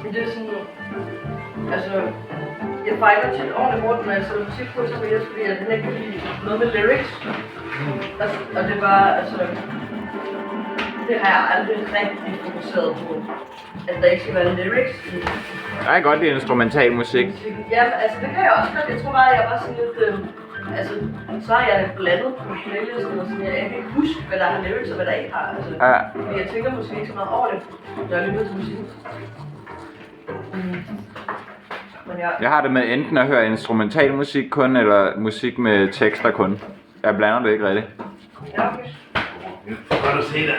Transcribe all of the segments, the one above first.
Det er sådan, altså, jeg fejler tit ordentligt rundt, når jeg sætter musik på, så vil jeg, fordi jeg ikke kan lide noget med lyrics. Altså, og det var, altså, det har jeg aldrig rigtig fokuseret på, at der ikke skal være lyrics i. Jeg kan godt lide instrumental musik. Ja, altså det kan jeg også godt. Jeg tror bare, jeg var sådan lidt, altså, så har jeg blandet på playlisten og sådan, jeg kan ikke huske, hvad der har lyrics og hvad der ikke har. Altså, ja. Fordi jeg tænker måske ikke så meget over det, når jeg lytter til musik. Jeg har det med enten at høre instrumental musik kun, eller musik med tekster kun. Jeg blander det ikke rigtigt. Ja, okay. Godt at se dig.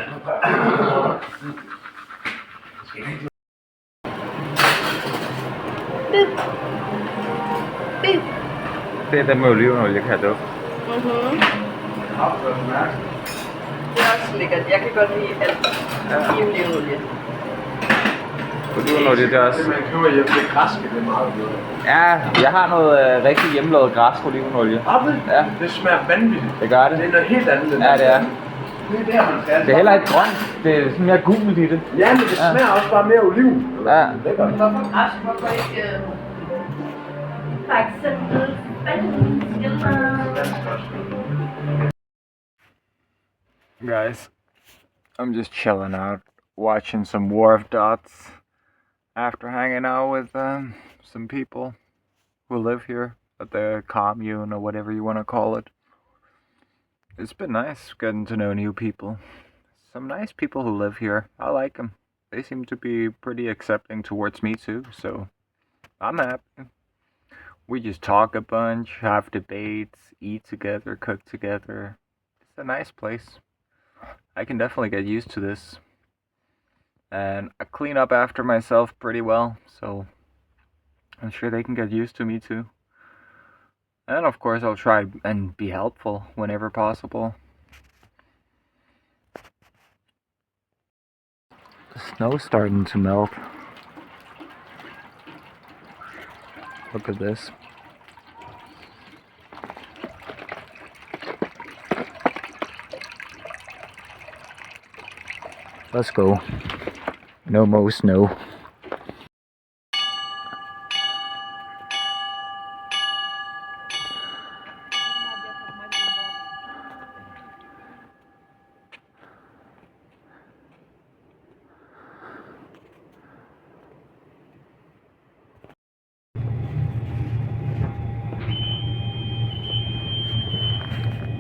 Det er den med olivenolie, kan jeg dufte. Det er også lækkert. Jeg kan godt lide alt i olivenolie. Olivenolie, det er også... Det man køber hjemme, det græske, det er meget bedre. Ja, jeg har noget rigtig hjemmelavet græs olivenolie. Ja. Det smager vanvittigt. Det gør det. Det er noget helt andet. Ja, det er. Det er der, man skal. Det er heller ikke grønt. Det er sådan mere gult i det. Ja, men det smager også bare mere oliven. Ja. Hvorfor græs? Hvorfor ikke... For eksempel... Guys, I'm just chilling out, watching some War of Dots after hanging out with some people who live here at the commune or whatever you want to call it. It's been nice getting to know new people. Some nice people who live here. I like them. They seem to be pretty accepting towards me too, so I'm happy. We just talk a bunch, have debates, eat together, cook together. It's a nice place. I can definitely get used to this. And I clean up after myself pretty well, so I'm sure they can get used to me too. And of course I'll try and be helpful whenever possible. The snow's starting to melt. Look at this. Let's go. No more snow.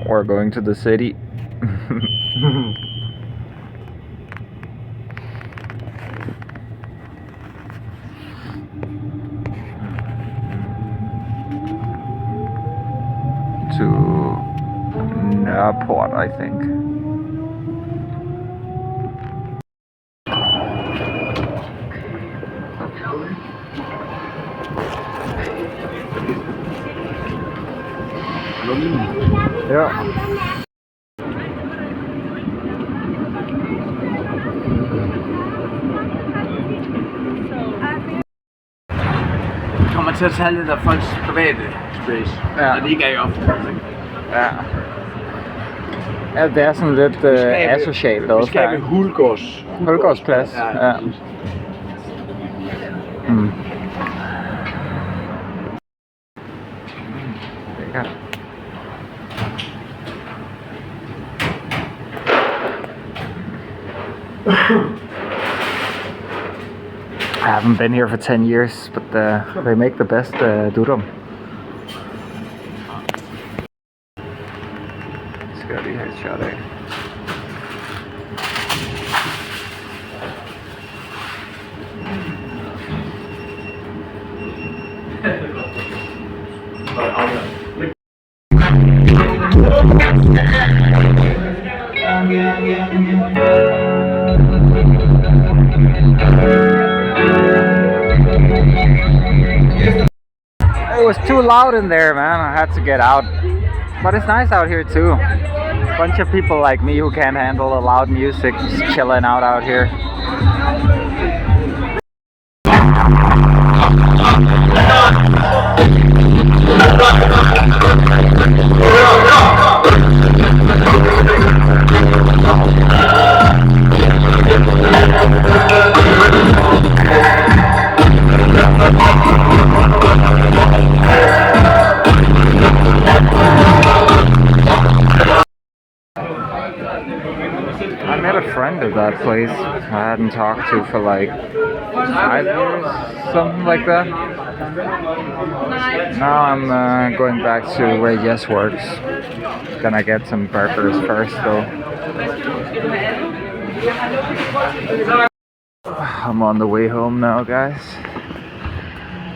We're going to the city. To Nomad, I think. Ja. Det kommer til at tage lidt af folks private space, når de ikke er i offentlighed. Ja. Ja, det er sådan lidt asocialt også. Vi skal have Hulgårdsplads. Ja. Mm. Lækkert. I haven't been here for 10 years, but they make the best durum. Skal jeg lige have et shot af. It was too loud in there, man. I had to get out. But it's nice out here too. Bunch of people like me who can't handle the loud music, just chilling out here. I met a friend at that place I hadn't talked to for like 5 years, something like that. Now I'm going back to where Yes works. Gonna get some burgers first though. I'm on the way home now, guys.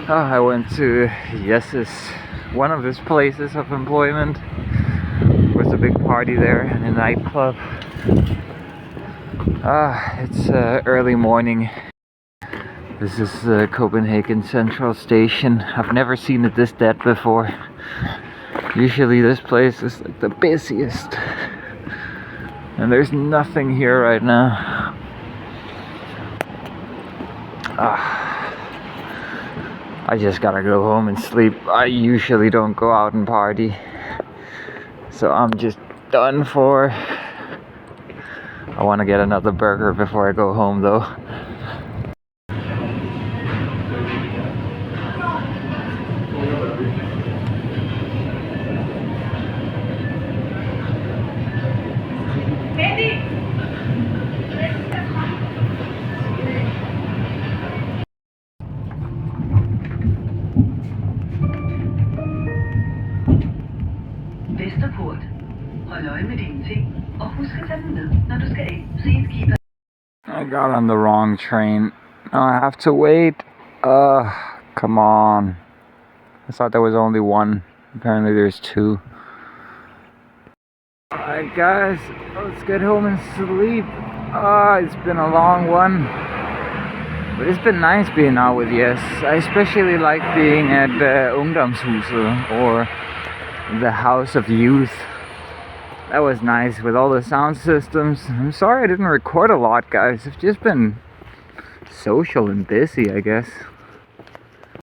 I went to Yes's, one of his places of employment. There was a big party there in a nightclub. It's early morning. This is Copenhagen Central Station. I've never seen it this dead before. Usually this place is like the busiest. And there's nothing here right now. I just gotta go home and sleep. I usually don't go out and party. So I'm just done for. I want to get another burger before I go home though. Vesterport. Hold øje med dine ting, og husk at tage dem med, når du skal af. Se et skib. I got on the wrong train. Now I have to wait. Come on. I thought there was only one. Apparently there's two. Alright guys, let's get home and sleep. It's been a long one. But it's been nice being out with Yes. I especially like being at Ungdomshuset or the House of Youth. That was nice with all the sound systems. I'm sorry I didn't record a lot, guys. I've just been social and busy, I guess.